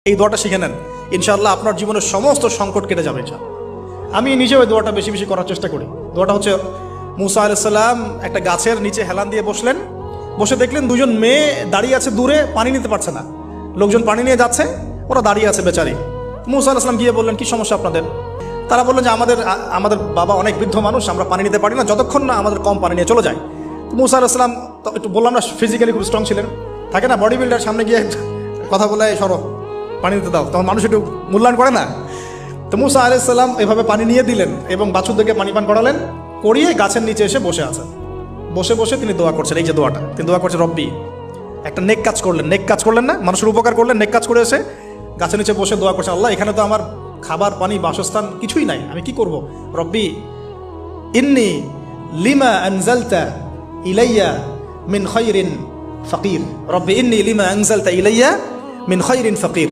এই দোয়াটা শিখে নেন, ইনশাআল্লাহ আপনার জীবনের সমস্ত সংকট কেটে যাবে। আমি নিজেও এই দোয়াটা বেশি বেশি করার চেষ্টা করি। দোয়াটা হচ্ছে, মুসা আলাইহিস সালাম একটা গাছের নিচে হেলান দিয়ে বসলেন, বসে দেখলেন দুজন মেয়ে দাঁড়িয়ে আছে দূরে, পানি নিতে পারছে না, লোকজন পানি নিয়ে যাচ্ছে, ওরা দাঁড়িয়ে আছে বেচারি। মুসা আলাইহিস সালাম গিয়ে বললেন, কি সমস্যা আপনাদের? তারা বললেন যে আমাদের বাবা অনেক বৃদ্ধ মানুষ, আমরা পানি নিতে পারি না যতক্ষণ না আমাদের কম পানি নিয়ে চলে যায়। মুসা আলাইহিস সালাম একটু বললাম না, ফিজিক্যালি খুব স্ট্রং ছিলেন, থাকে না বডি বিল্ডার, সামনে গিয়ে কথা বলে সরো পানি দিতে দাও, তখন মানুষ একটু মূল্যায়ন করে না। তো মুসা আলাইহিস সালাম এভাবে পানি নিয়ে দিলেন এবং বাছুরদেরকে পানি পান করালেন, করিয়ে গাছের নিচে এসে বসে আছেন। বসে বসে তিনি দোয়া করছেন, এই যে দোয়াটা তিনি দোয়া করছেন, রব্বি, একটা নেক কাজ করলেন, নেক কাজ করলেন না, মানুষের উপকার করলেন, নেক কাজ করে এসে গাছের নিচে বসে দোয়া করছেন, আল্লাহ এখানে তো আমার খাবার পানি বাসস্থান কিছুই নাই, আমি কি করব? রব্বি ইন্নি লিমা আনজালতা ইলাইয়া মিন খায়রিন ফাকির, রব্বি ইন্নি লিমা আনজালতা ইলাইয়া মিন খায়রিন ফাকির।